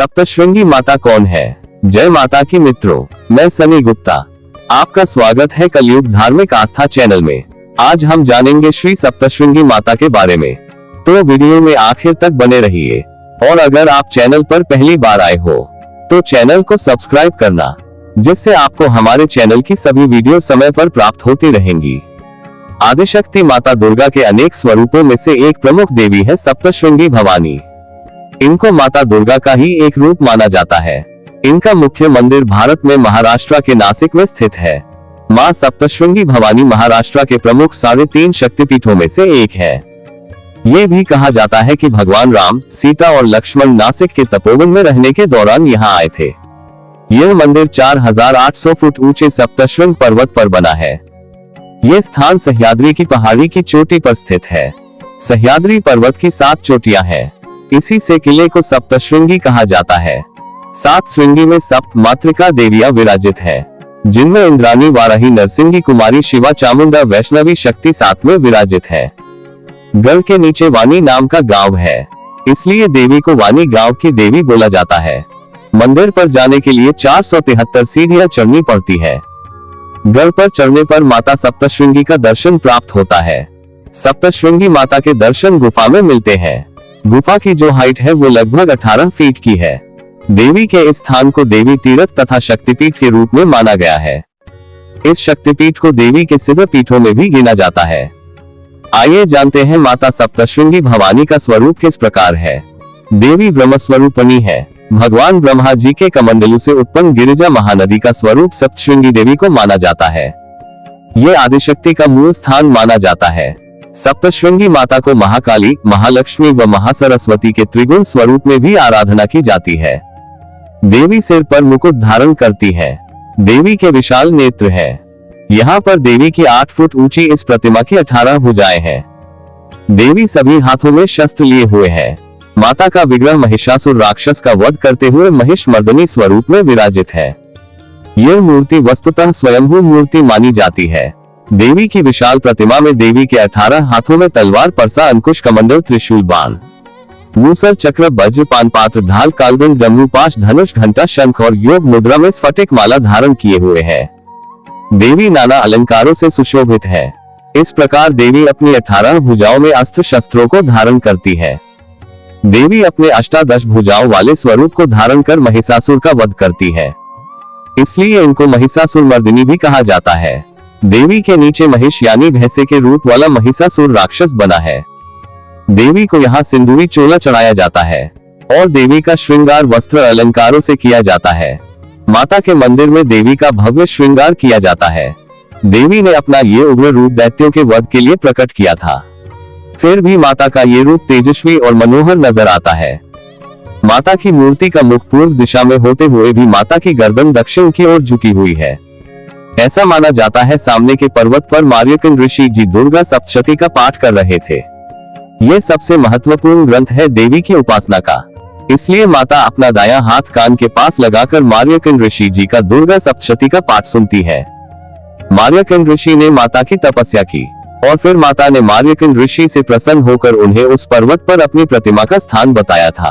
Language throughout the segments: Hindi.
सप्तशृंगी माता कौन है? जय माता की मित्रों, मैं सनी गुप्ता। आपका स्वागत है कलयुग धार्मिक आस्था चैनल में। आज हम जानेंगे श्री सप्तशृंगी माता के बारे में, तो वीडियो में आखिर तक बने रहिए। और अगर आप चैनल पर पहली बार आए हो तो चैनल को सब्सक्राइब करना, जिससे आपको हमारे चैनल की सभी वीडियो समय पर प्राप्त होती रहेंगी। आदिशक्ति माता दुर्गा के अनेक स्वरूपों में से एक प्रमुख देवी है सप्तशृंगी भवानी। इनको माता दुर्गा का ही एक रूप माना जाता है। इनका मुख्य मंदिर भारत में महाराष्ट्र के नासिक में स्थित है। मां सप्तशृंगी भवानी महाराष्ट्र के प्रमुख 3.5 शक्तिपीठों में से एक है। ये भी कहा जाता है कि भगवान राम, सीता और लक्ष्मण नासिक के तपोवन में रहने के दौरान यहाँ आए थे। यह मंदिर 4800 फुट ऊंचे सप्तशृंग पर्वत पर बना है। ये स्थान सह्याद्री की पहाड़ी की चोटी पर स्थित है। सह्याद्री पर्वत की 7 चोटियां हैं। इसी से किले को सप्तशृंगी कहा जाता है। 7 श्रृंगी में सप्त मातृका देवियां विराजित है, जिनमें इंद्राणी, वाराही, नरसिंगी, कुमारी, शिवा, चामुंडा, वैष्णवी शक्ति 7 में विराजित है। गढ़ के नीचे वानी नाम का गांव है, इसलिए देवी को वानी गांव की देवी बोला जाता है। मंदिर पर जाने के लिए 473 सीढ़ियां चढ़नी पड़ती है। गढ़ पर चढ़ने पर माता सप्तशृंगी का दर्शन प्राप्त होता है। सप्तशृंगी माता के दर्शन गुफा में मिलते हैं। गुफा की जो हाइट है वो लगभग 18 फीट की है। देवी के इस स्थान को देवी तीर्थ तथा शक्तिपीठ के रूप में माना गया है। इस शक्तिपीठ को देवी के सिद्ध पीठों में भी गिना जाता है। आइए जानते हैं माता सप्तशृंगी भवानी का स्वरूप किस प्रकार है। देवी ब्रह्म स्वरूपणी है। भगवान ब्रह्मा जी के कमंडलू से उत्पन्न गिरिजा महानदी का स्वरूप सप्तशृंगी देवी को माना जाता है। ये आदिशक्ति का मूल स्थान माना जाता है। सप्तशृंगी माता को महाकाली, महालक्ष्मी व महासरस्वती के त्रिगुण स्वरूप में भी आराधना की जाती है। देवी सिर पर मुकुट धारण करती है। देवी के विशाल नेत्र हैं। यहाँ पर देवी की 8 फुट ऊंची इस प्रतिमा की 18 भुजाएं हैं। देवी सभी हाथों में शस्त्र लिए हुए है। माता का विग्रह महिषासुर राक्षस का वध करते हुए महिष मर्दनी स्वरूप में विराजित है। यह मूर्ति वस्तुतः स्वयंभू मूर्ति मानी जाती है। देवी की विशाल प्रतिमा में देवी के 18 हाथों में तलवार, परसा, अंकुश, कमंडल, त्रिशूल, बाण, मूसर, चक्र, वज्र, पानपात्र, ढाल, कालदंड, डमरू, पाश, धनुष, घंटा, शंख और योग मुद्रा में स्फटिक माला धारण किए हुए है। देवी नाना अलंकारों से सुशोभित है। इस प्रकार देवी अपनी 18 भुजाओं में अस्त्र शस्त्रों को धारण करती है। देवी अपने अष्टादश भुजाओं वाले स्वरूप को धारण कर महिषासुर का वध करती है, इसलिए इनको महिषासुर मर्दिनी भी कहा जाता है। देवी के नीचे महिष यानी भैंसे के रूप वाला महिषासुर राक्षस बना है। देवी को यहाँ सिंदूरी चोला चढ़ाया जाता है और देवी का श्रृंगार वस्त्र अलंकारों से किया जाता है। माता के मंदिर में देवी का भव्य श्रृंगार किया जाता है। देवी ने अपना ये उग्र रूप दैत्यों के वध के लिए प्रकट किया था। फिर भी माता का ये रूप तेजस्वी और मनोहर नजर आता है। माता की मूर्ति का मुख पूर्व दिशा में होते हुए भी माता की गर्दन दक्षिण की ओर झुकी हुई है। ऐसा माना जाता है सामने के पर्वत पर मार्कंड ऋषि जी दुर्गा सप्तशती का पाठ कर रहे थे। यह सबसे महत्वपूर्ण ग्रंथ है देवी की उपासना का, इसलिए माता अपना दायां हाथ कान के पास लगाकर मार्कंड ऋषि जी का दुर्गा सप्तशती का पाठ सुनती है। मार्कंड ऋषि ने माता की तपस्या की और फिर माता ने मार्कंड ऋषि से प्रसन्न होकर उन्हें उस पर्वत पर अपनी प्रतिमा का स्थान बताया था।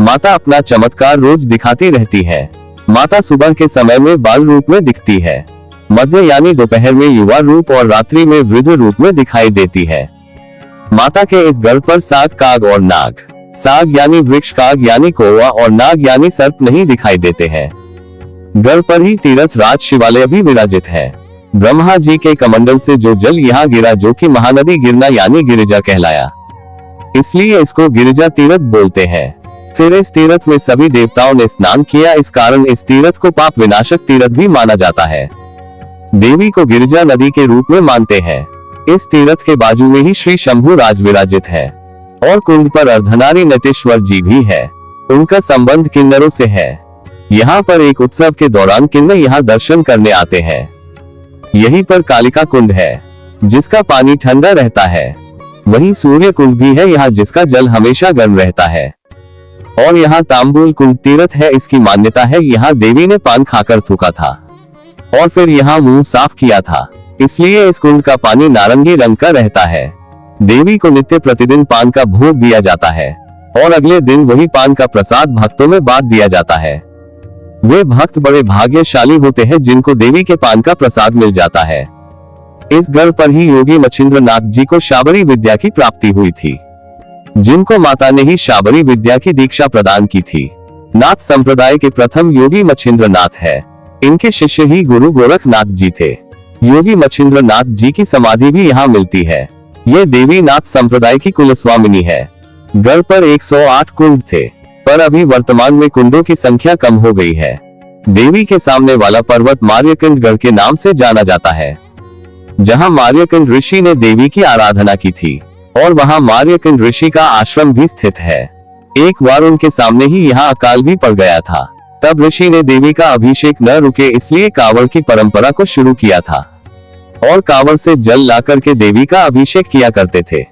माता अपना चमत्कार रोज दिखाती रहती है। माता सुबह के समय में बाल रूप में दिखती है, मध्य यानी दोपहर में युवा रूप और रात्रि में वृद्ध रूप में दिखाई देती है। माता के इस गढ़ पर साग, काग और नाग, साग यानी वृक्ष, काग यानी कौवा और नाग यानी सर्प नहीं दिखाई देते हैं। गढ़ पर ही तीर्थ राज शिवालय भी विराजित है। ब्रह्मा जी के कमंडल से जो जल यहाँ गिरा, जो कि महानदी गिरना यानी गिरिजा कहलाया, इसलिए इसको गिरिजा तीर्थ बोलते हैं। फिर इस तीर्थ में सभी देवताओं ने स्नान किया, इस कारण इस तीर्थ को पाप विनाशक तीर्थ भी माना जाता है। देवी को गिरिजा नदी के रूप में मानते हैं। इस तीर्थ के बाजू में ही श्री शंभु राज विराजित है और कुंड पर अर्धनारी नटेश्वर जी भी है। उनका संबंध किन्नरों से है। यहाँ पर एक उत्सव के दौरान किन्नर यहाँ दर्शन करने आते हैं। यहीं पर कालिका कुंड है, जिसका पानी ठंडा रहता है। वहीं सूर्य कुंड भी है यहाँ, जिसका जल हमेशा गर्म रहता है। और यहाँ तांबुल कुंड तीर्थ है। इसकी मान्यता है यहाँ देवी ने पान खाकर थूका था और फिर यहाँ मुंह साफ किया था, इसलिए इस कुंड का पानी नारंगी रंग का रहता है। देवी को नित्य प्रतिदिन पान का भोग दिया जाता है और अगले दिन वही पान का प्रसाद भक्तों में बांट दिया जाता है। वे भक्त बड़े भाग्यशाली होते हैं जिनको देवी के पान का प्रसाद मिल जाता है। इस घर पर ही योगी मच्छिंद्र नाथ जी को शाबरी विद्या की प्राप्ति हुई थी, जिनको माता ने ही शाबरी विद्या की दीक्षा प्रदान की थी। नाथ संप्रदाय के प्रथम योगी मच्छिंद्र नाथ है। इनके शिष्य ही गुरु गोरखनाथ जी थे। योगी मच्छिंद्र नाथ जी की समाधि भी यहाँ मिलती है। ये देवी नाथ संप्रदाय की कुलस्वामिनी है। गढ़ पर 108 कुंड थे, पर अभी वर्तमान में कुंडों की संख्या कम हो गई है। देवी के सामने वाला पर्वत मार्यकंड गढ़ के नाम से जाना जाता है, जहाँ मार्यकंड ऋषि ने देवी की आराधना की थी, और वहाँ मार्यकंड ऋषि का आश्रम भी स्थित है। एक बार उनके सामने ही यहाँ अकाल भी पड़ गया था। तब ऋषि ने देवी का अभिषेक न रुके इसलिए कावड़ की परंपरा को शुरू किया था, और कावड़ से जल लाकर के देवी का अभिषेक किया करते थे।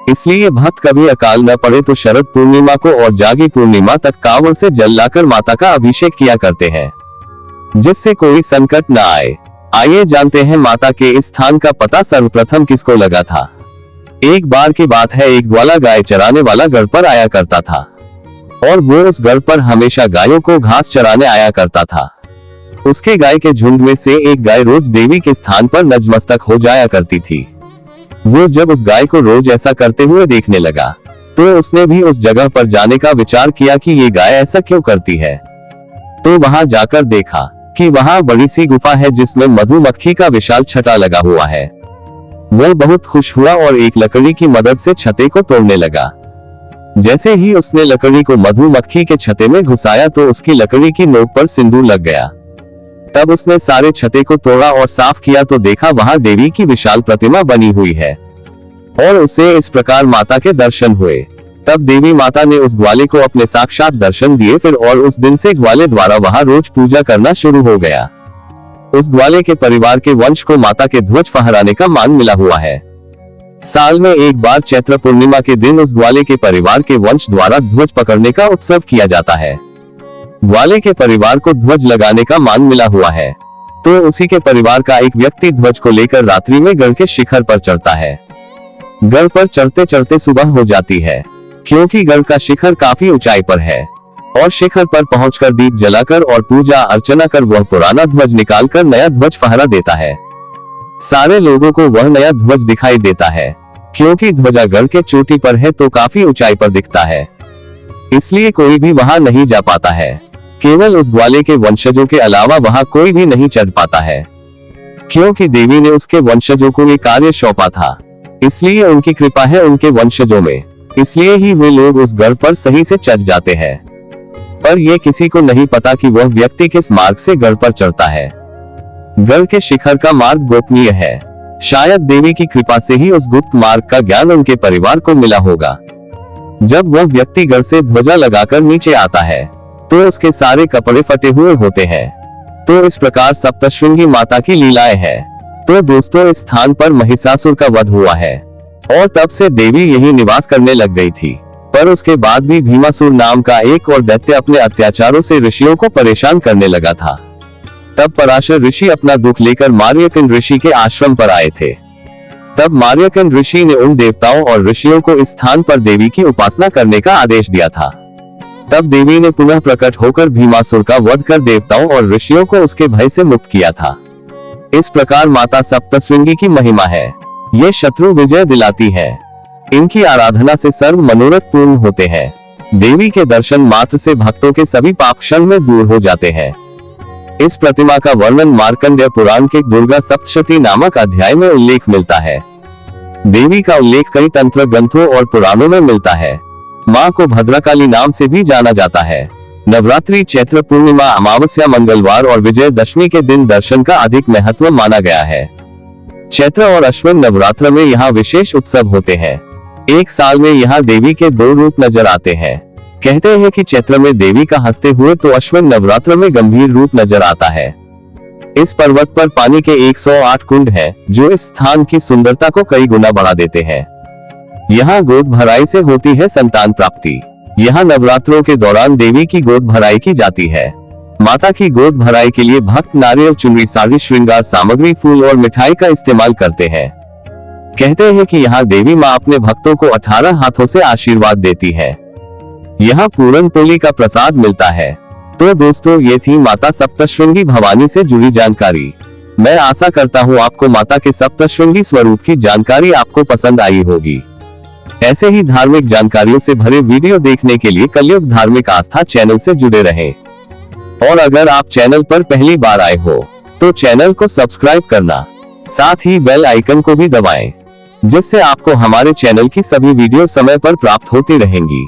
इसलिए भक्त कभी अकाल न पड़े तो शरद पूर्णिमा को और जागी पूर्णिमा तक कावड़ से जल लाकर माता का अभिषेक किया करते हैं, जिससे कोई संकट न आए। आइए जानते हैं माता के इस स्थान का पता सर्वप्रथम किसको लगा था। एक बार की बात है, एक ग्वाला गाय चराने वाला गढ़ पर आया करता था, और वो उस गढ़ पर हमेशा गायों को घास चराने आया करता था। उसके गाय के झुंड में से एक गाय रोज देवी के स्थान पर नतमस्तक हो जाया करती थी। वो जब उस गाय को रोज ऐसा करते हुए देखने लगा, तो उसने भी उस जगह पर जाने का विचार किया कि ये गाय ऐसा क्यों करती है। तो वहां जाकर देखा कि वहां बड़ी सी गुफा है जिसमें मधुमक्खी का विशाल छटा लगा हुआ है। वह बहुत खुश हुआ और एक लकड़ी की मदद से छते को तोड़ने लगा। जैसे ही उसने लकड़ी को मधुमक्खी के छते में घुसाया तो उसकी लकड़ी की नोक पर सिंदूर लग गया। तब उसने सारे छते को तोड़ा और साफ किया तो देखा वहां देवी की विशाल प्रतिमा बनी हुई है, और उसे इस प्रकार माता के दर्शन हुए। तब देवी माता ने उस ग्वाले को अपने साक्षात दर्शन दिए फिर, और उस दिन से ग्वाले द्वारा वहां रोज पूजा करना शुरू हो गया। उस ग्वाले के परिवार के वंश को माता के ध्वज फहराने का मान मिला हुआ है। साल में एक बार चैत्र पूर्णिमा के दिन उस ग्वाले के परिवार के वंश द्वारा ध्वज पकड़ने का उत्सव किया जाता है। ग्वाले के परिवार को ध्वज लगाने का मान मिला हुआ है, तो उसी के परिवार का एक व्यक्ति ध्वज को लेकर रात्रि में गढ़ के शिखर पर चढ़ता है। गढ़ पर चढ़ते चढ़ते सुबह हो जाती है, क्योंकि गढ़ का शिखर काफी ऊंचाई पर है, और शिखर पर पहुंचकर दीप जलाकर और पूजा अर्चना कर वह पुराना ध्वज निकालकर नया ध्वज फहरा देता है। सारे लोगों को वह नया ध्वज दिखाई देता है, क्योंकि ध्वजा गढ़ के चोटी पर है तो काफी ऊंचाई पर दिखता है, इसलिए कोई भी वहां नहीं जा पाता है। केवल उस ग्वाले के वंशजों के अलावा वहां कोई भी नहीं चढ़ पाता है, क्योंकि देवी ने उसके वंशजों को ये कार्य सौंपा था। इसलिए उनकी कृपा है उनके वंशजों में, इसलिए ही वे लोग उस गढ़ पर सही से चढ़ जाते हैं। पर यह किसी को नहीं पता कि वह व्यक्ति किस मार्ग से गढ़ पर चढ़ता है। गढ़ के शिखर का मार्ग गोपनीय है। शायद देवी की कृपा से ही उस गुप्त मार्ग का ज्ञान उनके परिवार को मिला होगा। जब वह व्यक्ति गढ़ से ध्वजा लगाकर नीचे आता है तो उसके सारे कपड़े फटे हुए होते हैं। तो इस प्रकार सप्तशृंगी माता की लीलाएं हैं। तो दोस्तों, इस स्थान पर महिषासुर का वध हुआ है, और तब से देवी यही निवास करने लग गई थी। पर उसके बाद भी भीमासुर नाम का एक और दैत्य अपने अत्याचारों से ऋषियों को परेशान करने लगा था। तब पराशर ऋषि अपना दुख लेकर मार्यकंड ऋषि के आश्रम पर आए थे। तब मार्यकंड ऋषि ने उन देवताओं और ऋषियों को इस स्थान पर देवी की उपासना करने का आदेश दिया था। तब देवी ने पुनः प्रकट होकर भीमासुर का वध कर देवताओं और ऋषियों को उसके भय से मुक्त किया था। इस प्रकार माता सप्तशृंगी की महिमा है। ये शत्रु विजय दिलाती है। इनकी आराधना से सर्व मनोरथ पूर्ण होते हैं। देवी के दर्शन मात्र से भक्तों के सभी पाप क्षण में दूर हो जाते हैं। इस प्रतिमा का वर्णन मार्कंडेय पुराण के दुर्गा सप्तशती नामक अध्याय में उल्लेख मिलता है। देवी का उल्लेख कई तंत्र ग्रंथों और पुराणों में मिलता है। माँ को भद्रकाली नाम से भी जाना जाता है। नवरात्रि, चैत्र पूर्णिमा, अमावस्या, मंगलवार और विजयदशमी के दिन दर्शन का अधिक महत्व माना गया है। चैत्र और अश्विन नवरात्र में यहाँ विशेष उत्सव होते हैं। एक साल में यहाँ देवी के 2 रूप नजर आते हैं। कहते हैं कि चैत्र में देवी का हंसते हुए तो अश्विन नवरात्र में गंभीर रूप नजर आता है। इस पर्वत पर पानी के 108 कुंड हैं, जो इस स्थान की सुंदरता को कई गुना बढ़ा देते हैं। यहाँ गोद भराई से होती है संतान प्राप्ति। यहाँ नवरात्रों के दौरान देवी की गोद भराई की जाती है। माता की गोद भराई के लिए भक्त नारियल, चुनरी, साड़ी, श्रृंगार सामग्री, फूल और मिठाई का इस्तेमाल करते हैं। कहते हैं कि यहाँ देवी माँ अपने भक्तों को 18 हाथों से आशीर्वाद देती है। यहाँ पूरन पोली का प्रसाद मिलता है। तो दोस्तों, ये थी माता सप्तशृंगी भवानी से जुड़ी जानकारी। मैं आशा करता हूँ आपको माता के सप्तशृंगी स्वरूप की जानकारी आपको पसंद आई होगी। ऐसे ही धार्मिक जानकारियों से भरे वीडियो देखने के लिए कलयुग धार्मिक आस्था चैनल से जुड़े रहें। और अगर आप चैनल पर पहली बार आए हो तो चैनल को सब्सक्राइब करना, साथ ही बेल आइकन को भी दबाएं, जिससे आपको हमारे चैनल की सभी वीडियो समय पर प्राप्त होती रहेंगी।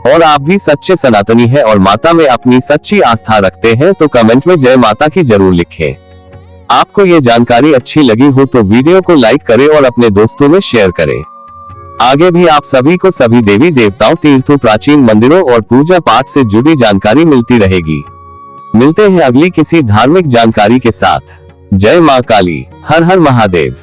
और आप भी सच्चे सनातनी हैं और माता में अपनी सच्ची आस्था रखते हैं तो कमेंट में जय माता की जरूर लिखें। आपको ये जानकारी अच्छी लगी हो तो वीडियो को लाइक करें और अपने दोस्तों में शेयर करें। आगे भी आप सभी को सभी देवी देवताओं, तीर्थों, प्राचीन मंदिरों और पूजा पाठ से जुड़ी जानकारी मिलती रहेगी। मिलते हैं अगली किसी धार्मिक जानकारी के साथ। जय मां काली, हर हर महादेव।